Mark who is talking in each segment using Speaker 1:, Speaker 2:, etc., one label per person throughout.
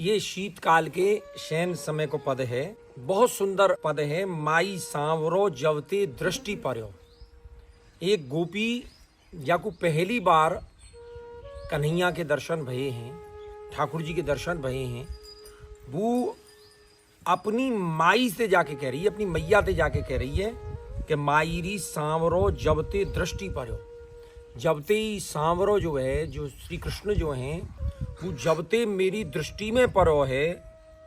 Speaker 1: ये शीतकाल के शयन समय को पद है। बहुत सुंदर पद है। माई सांवरो जवते दृष्टि पर्यो। एक गोपी या को पहली बार कन्हैया के दर्शन भये हैं, ठाकुर जी के दर्शन भये हैं, वो अपनी माई से जाके कह रही है, अपनी मैया से जाके कह रही है कि माईरी सांवरो जबते दृष्टि पर्यो। जबते ही सांवरो जो है, जो श्री कृष्ण जो हैं, वो जबते मेरी दृष्टि में परो है,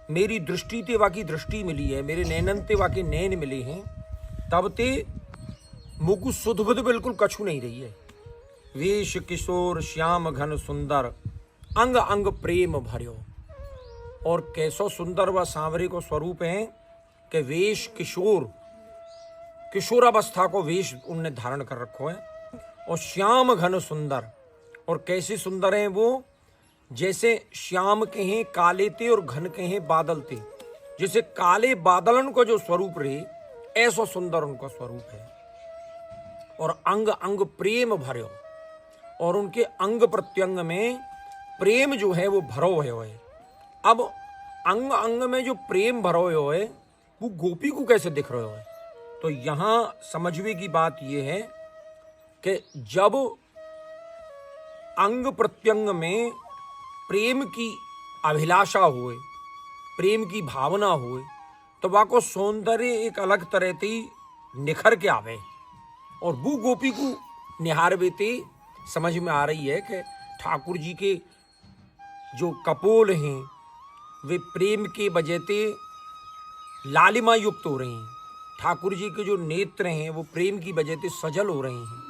Speaker 1: मेरी दृष्टि ते वाकी दृष्टि मिली है, मेरे नैनन ते वाके नैन मिले हैं, तब ते मुकु सुध बुध बिल्कुल कछु नहीं रही है। वेश किशोर श्याम घन सुंदर, अंग अंग प्रेम भर्यो। और कैसो सुंदर व सांवरे को स्वरूप है कि वेश किशोर, किशोरावस्था को वेश उनने धारण कर रखो है, और श्याम घन सुंदर। और कैसे सुंदर हैं वो, जैसे श्याम के हैं काले थे और घन के हैं बादल थे। जैसे काले बादलन को जो स्वरूप रहे, ऐसा सुंदर उनका स्वरूप है। और अंग अंग प्रेम भर्यो, और उनके अंग प्रत्यंग में प्रेम जो है वो भरो है। अब अंग अंग में जो प्रेम भरो है, वो गोपी को कैसे दिख रहे हो? तो यहां समझने की बात यह है कि जब अंग प्रत्यंग में प्रेम की अभिलाषा हुए, प्रेम की भावना हुए, तो वह को सौंदर्य एक अलग तरह से निखर के आवे। और वो गोपी को निहारवे ते समझ में आ रही है कि ठाकुर जी के जो कपोल हैं वे प्रेम के वजह से लालिमा युक्त हो रहे हैं। ठाकुर जी के जो नेत्र हैं वो प्रेम की वजह से सजल हो रहे हैं।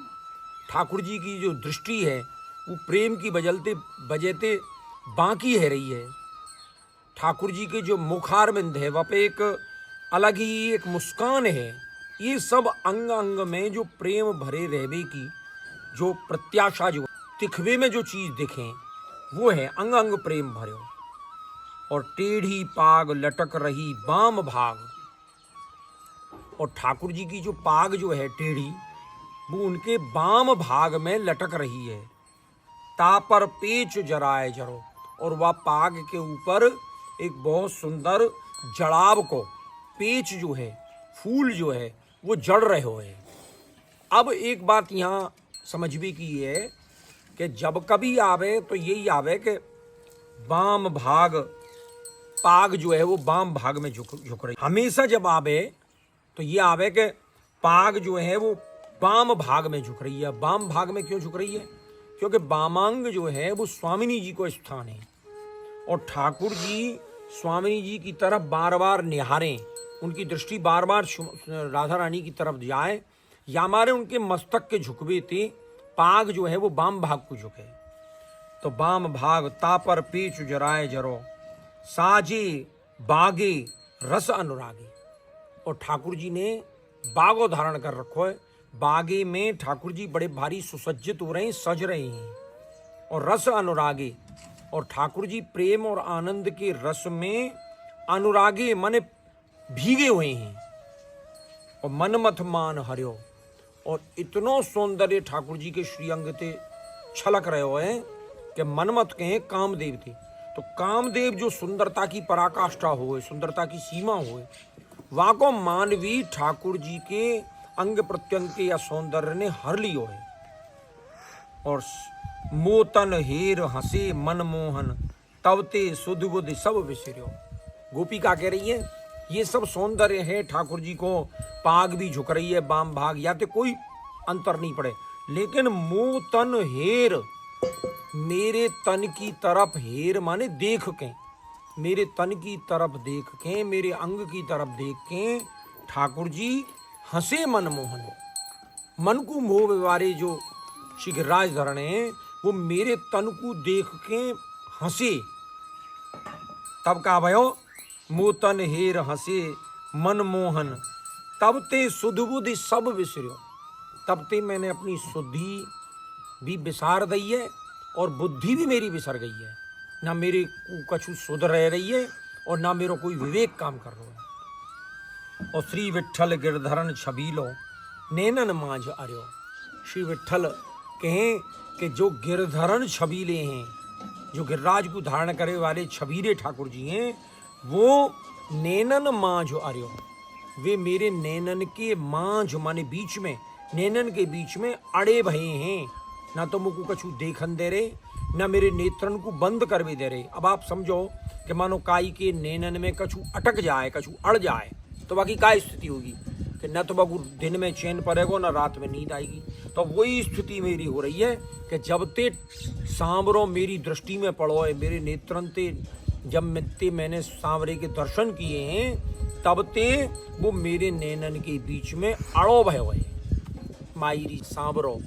Speaker 1: ठाकुर जी की जो दृष्टि है वो प्रेम की वजह से बाकी है रही है। ठाकुर जी के जो मुखारविंद है वह पे एक अलग ही एक मुस्कान है। ये सब अंग अंग में जो प्रेम भरे रहवे की जो प्रत्याशा, जो तिखवे में जो चीज दिखे, वो है अंग अंग प्रेम भरे। और टेढ़ी पाग लटक रही बाम भाग। और ठाकुर जी की जो पाग जो है टेढ़ी, वो उनके बाम भाग में लटक रही है। तापर पेच जराए जरो। और वह पाग के ऊपर एक बहुत सुंदर जड़ाव को, पेच जो है, फूल जो है, वो जड़ रहे हो है। अब एक बात यहाँ समझने की है कि जब कभी आवे तो यही आवे कि बाम भाग, पाग जो है वो बाम भाग में झुक रही। हमेशा जब आवे तो ये आवे कि पाग जो है वो बाम भाग में झुक रही है। बाम भाग में क्यों झुक रही है? क्योंकि बामांग जो है वो स्वामिनी जी को स्थान है। और ठाकुर जी स्वामिनी जी की तरफ बार बार निहारें, उनकी दृष्टि बार बार राधा रानी की तरफ जाए, या हमारे उनके मस्तक के झुकवे थे, पाग जो है वो बाम भाग को झुके। तो बाम भाग तापर पेच जराए जरो, साजे बागे रस अनुरागे। और ठाकुर जी ने बागो धारण कर रखो है। बागे में ठाकुर जी बड़े भारी सुसज्जित हो रहे हैं, सज रहे हैं। और रस अनुरागे, और ठाकुर जी प्रेम और आनंद के रस में अनुरागे माने भीगे हुए हैं। और मनमथ मान हरियो। और इतनो सौंदर्य ठाकुर जी के श्रीअंग ते छलक रहे हो हैं कि मनमथ कहें कामदेव थे। तो कामदेव जो सुंदरता की पराकाष्ठा होए, सुंदरता की सीमा होए, वहां को मानवी ठाकुर जी के अंग प्रत्यंग के या सौंदर्य ने हर लियो है। और मोतन हेर हंसे मनमोहन, तवते सुध बुध सब विसर्यो। गोपिका कह रही है ये सब सौंदर्य है ठाकुर जी को, पाग भी झुक रही है बाम भाग, या तो कोई अंतर नहीं पड़े, लेकिन मोतन हेर, मेरे तन की तरफ, हेर माने देख के, मेरे तन की तरफ देख के, मेरे अंग की तरफ देख के ठाकुर जी हंसे मनमोहन। मन को मोह व्यवहारे जो श्री गिरिराज धरण है वो मेरे तन को देख के हंसे। तब का भयो मोतन हेर हंसे मनमोहन, तब ते सुध बुध सब विसर्यो। तब ते मैंने अपनी शुद्धि भी विसार दी है और बुद्धि भी मेरी विसर गई है। ना मेरे को कछु सुध रह रही है और ना मेरा कोई विवेक काम कर रहा है। और श्री विठ्ठल गिरधरन छबीलो, नैनन मांझ अर्यो। श्री विठ्ठल कहें कि जो गिरधरन छबीले हैं, जो गिरिराज को धारण करे वाले छबीरे ठाकुर जी हैं, वो नैनन मांझ आर्यो, वे मेरे नैनन के मांझ माने बीच में, नैनन के बीच में अड़े भये हैं। ना तो मुझको कछु देखन दे रहे, ना मेरे नेत्रन को बंद कर भी दे रहे। अब आप समझो कि मानो काई के नैनन में कछु अटक जाए, कछु अड़ जाए, तो बाकी क्या स्थिति होगी कि न तो बाबू दिन में चैन पड़ेगा, ना रात में नींद आएगी। तो वही स्थिति मेरी हो रही है कि जब ते सांवरो मेरी दृष्टि में पड़ो है, मेरे नेत्रन ते जब मैंने सांवरे के दर्शन किए हैं, तब ते वो मेरे नैनन के बीच में अड़ो भय हुए मायरी सांवरो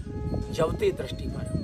Speaker 1: जब ते दृष्टि पर।